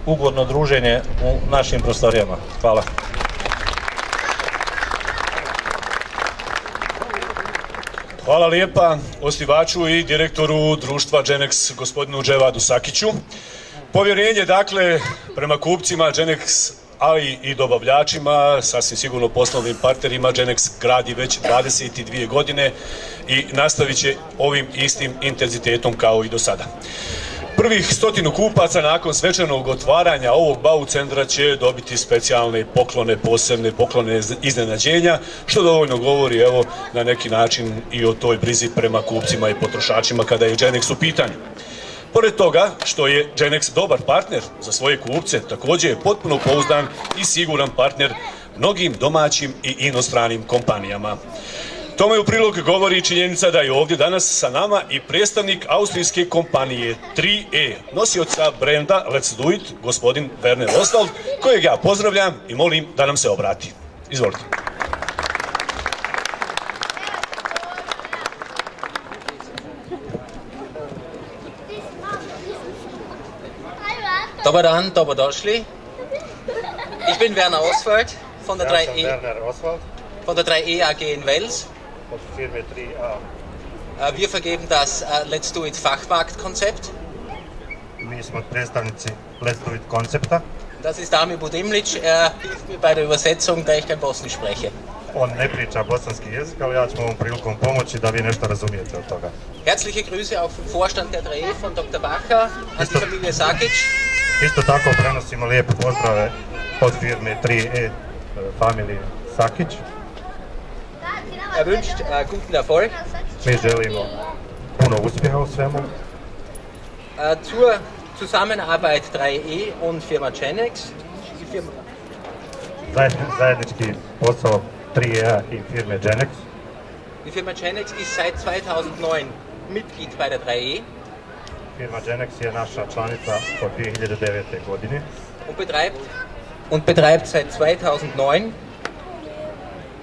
ugodno druženje u našim prostorijama. Hvala. Hvala lijepa osnivaču i direktoru društva Genex, gospodinu Dževadu Sakiću. Povjerenje, dakle, prema kupcima Genex, ali i dobavljačima, sasvim sigurno poslovnim partnerima, Genex gradi već 22 godine i nastavit će ovim istim intenzitetom kao i do sada. Prvih 100 kupaca nakon svečanog otvaranja ovog BAU centra će dobiti specijalne poklone, posebne poklone iznenađenja, što dovoljno govori, evo, na neki način i o toj brizi prema kupcima i potrošačima kada je Genex u pitanju. Pored toga što je Genex dobar partner za svoje kupce, također je potpuno pouzdan i siguran partner mnogim domaćim i inostranim kompanijama. Tome u prilog govori činjenica da je ovdje danas sa nama i predstavnik austrijske kompanije 3E, nosioca brenda Let's Do It, gospodin Werner Oswald, kojeg ja pozdravljam i molim da nam se obrati. Izvolite. Dobar dan, dobrodošli. Ich bin Werner Oswald von der 3E. Von der 3E AG in Wels. Wir vergeben das Let's Do It Fachmarktkonzept. Mi smo predstavnici Let's Do It koncepta. Das ist Damir Budimlić. Hilft mir bei der Übersetzung, da ich kein Bosnisch spreche. On ne priča bosanski jezik, ali ja ću ovom prilikom pomoći da vi nešto razumijete od toga. Herzliche Grüße auch vom Vorstand der 3E von Dr. Bacher an die Familie Sakić. Isto tako prenosimo lijepe pozdrave od firme 3E familije Sakić. Wünscht guten Erfolg. Mi želimo puno uspjeha u svemu. Zur Zusammenarbeit 3E und Firma Genex. Zajednički posao 3E i firme Genex. Die Firma Genex ist seit 2009 Mitglied bei der 3E. Firma Genex je naša članica od 2009. godine. Und betreibt seit 2009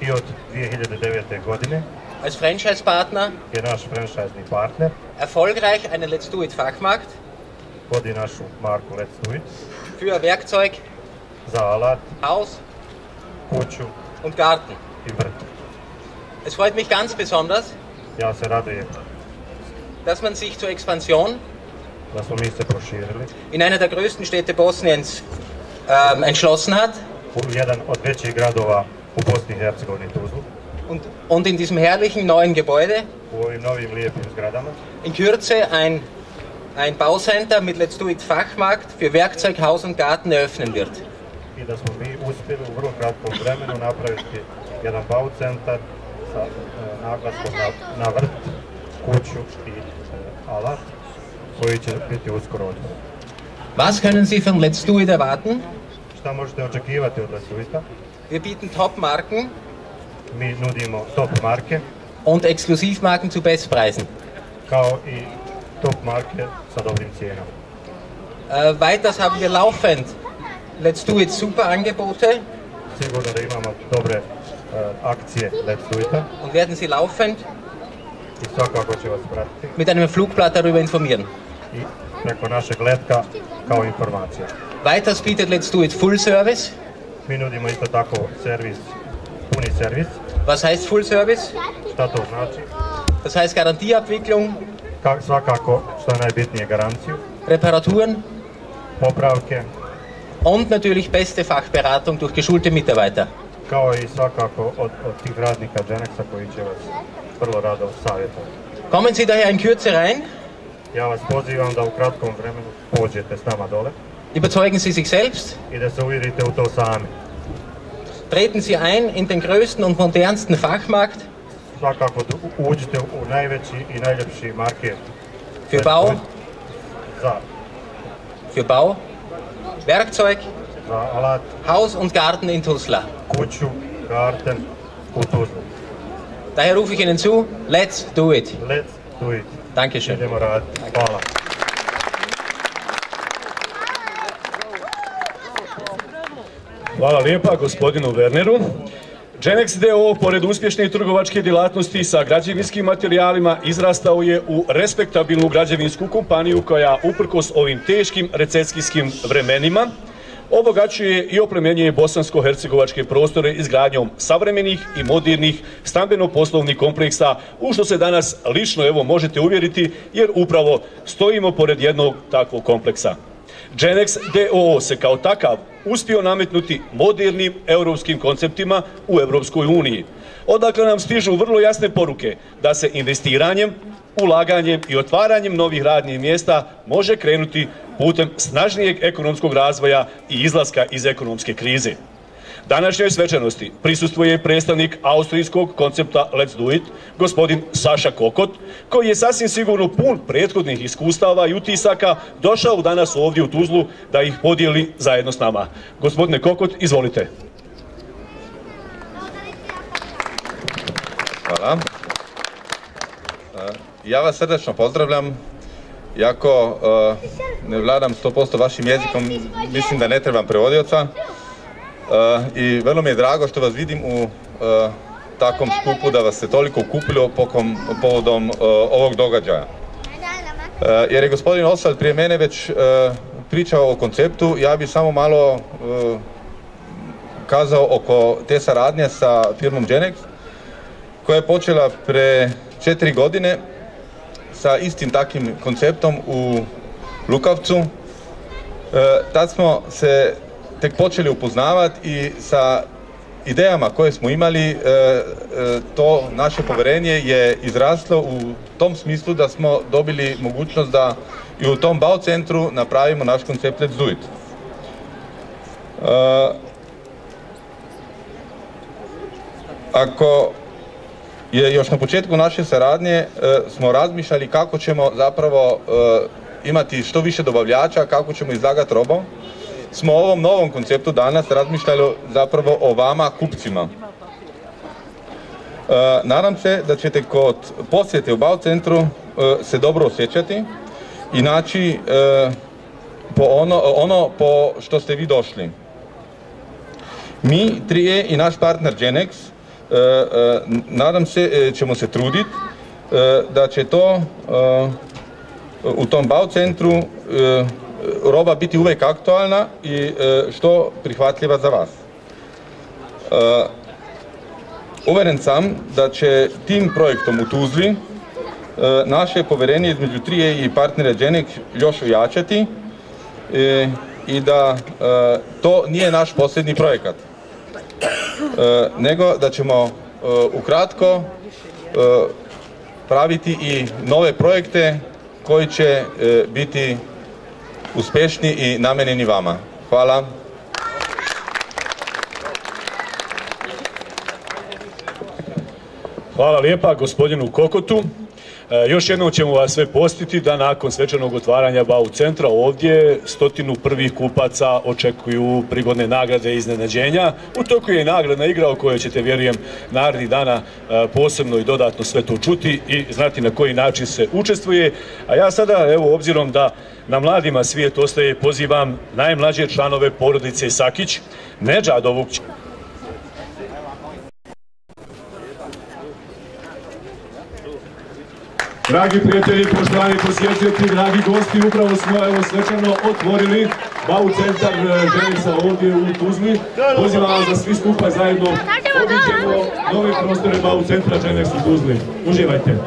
i od 2009. godine als Franchise-Partner je naš franchise partner. Erfolgreich einen Let's Do It Fachmarkt. Vodi našu marku Let's Do It. Für Werkzeug, za alat, Haus, kuću und Garten. I vrt. Es freut mich ganz besonders, ja se radujem dass man sich zur Expansion da smo mi se proširili in einer der größten Städte Bosniens entschlossen hat. U jedan od većih gradova u Bosni i Hercegovini, Tuzlu. Und in diesem herrlichen neuen Gebäude u ovim novim lijepim zgradama in Kürze ein Baucenter mit Let's Do It Fachmarkt für Werkzeug, Haus und Garten eröffnen wird. I da smo mi uspjeli u vrlo kratkom vremenu napraviti jedan baucentar sa naglaskom na vrt, kuću i alat koji će biti uskoro otvoren. Was können Sie von Let's Do It erwarten? Šta možete očekivati od Let's Do Ita? Wir bieten Top-Marken. Mi nudimo top marke. Und Exklusivmarken zu Bestpreisen. Kao i top marke sa dobrim cijenama. Weiters haben wir laufend Let's Do It Superangebote. Sigurno da imamo dobre akcije Let's Do Ita. Und werden Sie laufend I svakako će vas pratiti. Mit einem Flugblatt darüber informieren. I preko našeg letka kao informacija. Weiters bietet Let's Do It Full Service. Mi nudimo isto tako servis, puni servis. Was heißt Full Service? Šta to znači? Das heißt Garantieabwicklung. Svakako, što je najbitnije, garanciju. Reparaturen. Popravke. Und natürlich beste Fachberatung durch geschulte Mitarbeiter. Kao i svakako od tih radnika Genexa koji će vas vrlo rado savjetovati. Kommen Sie daher in Kürze rein. Ja vas pozivam da u kratkom vremenu pođete s nama dole. Überzeugen Sie sich selbst. I da se uvjerite u to sami. Treten Sie ein in den größten und modernsten Fachmarkt. Svakako uđite u najveći i najljepši market. Für Bau. Für Bau. Werkzeug. Za alat. Haus und Garten in Tuzla. Kuću, garten u Tuzlu. Daher rufe ich Ihnen zu, let's do it. Let's do it. Dankeschön. Idemo raditi. Hvala. Hvala lijepa gospodinu Werneru. Genex DOO, pored uspješne trgovačke djelatnosti sa građevinskim materijalima, izrastao je u respektabilnu građevinsku kompaniju koja, uprkos ovim teškim recesijskim vremenima, obogaćuje i oplemenjuje bosansko-hercegovačke prostore izgradnjom savremenih i modernih stambeno-poslovnih kompleksa, u što se danas lično možete uvjeriti, jer upravo stojimo pored jednog takvog kompleksa. Genex DOO se kao takav uspio nametnuti modernim europskim konceptima u Europskoj uniji. Odakle nam stižu vrlo jasne poruke da se investiranjem, ulaganjem i otvaranjem novih radnih mjesta može krenuti putem snažnijeg ekonomskog razvoja i izlaska iz ekonomske krize. Današnjoj svečanosti prisustvuje predstavnik austrijskog koncepta Let's Do It, gospodin Saša Kokot, koji je sasvim sigurno pun prethodnih iskustava i utisaka došao danas ovdje u Tuzlu da ih podijeli zajedno s nama. Gospodine Kokot, izvolite. Hvala. Ja vas srdečno pozdravljam. Iako ne vladam 100% vašim jezikom, mislim da ne trebam prevodioca. I vrlo mi je drago što vas vidim u takvom skupu, da vas se toliko okupilo povodom ovog događaja. Jer je gospodin Osvald prije mene već pričao o konceptu, ja bih samo malo kazao oko te saradnje sa firmom Genex, koja je počela pre 4 godine sa istim takvim konceptom u Lukavcu. Tad smo se tek počeli upoznavati i sa idejama koje smo imali, to naše povjerenje je izraslo u tom smislu da smo dobili mogućnost da i u tom BAU centru napravimo naš koncept Let's Do It. Ako je još na početku naše saradnje smo razmišljali kako ćemo zapravo imati što više dobavljača, kako ćemo izlagati robu, smo o ovom novom konceptu danas razmišljali zapravo o vama, kupcima. Nadam se da ćete kod posjete u BAU centru se dobro osjećati i naći ono po što ste vi došli. Mi 3E i naš partner Genex, nadam se, ćemo se truditi da će to u tom BAU centru roba biti uvijek aktualna i što prihvatljiva za vas. Uvjeren sam da će tim projektom u Tuzli naše povjerenje između 3E i partnera Genex još ojačati i da to nije naš posljednji projekat, nego da ćemo ukratko praviti i nove projekte koji će biti uspješni i namijenjeni vama. Hvala. Hvala lijepa gospodinu Kokotu. Još jednom ćemo vas sve postiti da nakon svečanog otvaranja BAU centra ovdje 100 prvih kupaca očekuju prigodne nagrade i iznenađenja. U toku je i nagradna igra o kojoj ćete, vjerujem, narednih dana posebno i dodatno sve to čuti i znati na koji način se učestvuje. A ja sada, evo, obzirom da na mladima svijet ostaje, pozivam najmlađe članove porodice Sakić, Nedžadovog. Dragi prijatelji, poštovani posjetitelji, dragi gosti, upravo smo svečano otvorili BAU centar Genexa ovdje u Tuzli. Pozivam vas da svi skupa zajedno obiđemo nove prostore BAU centra Genex u Tuzli. Uživajte.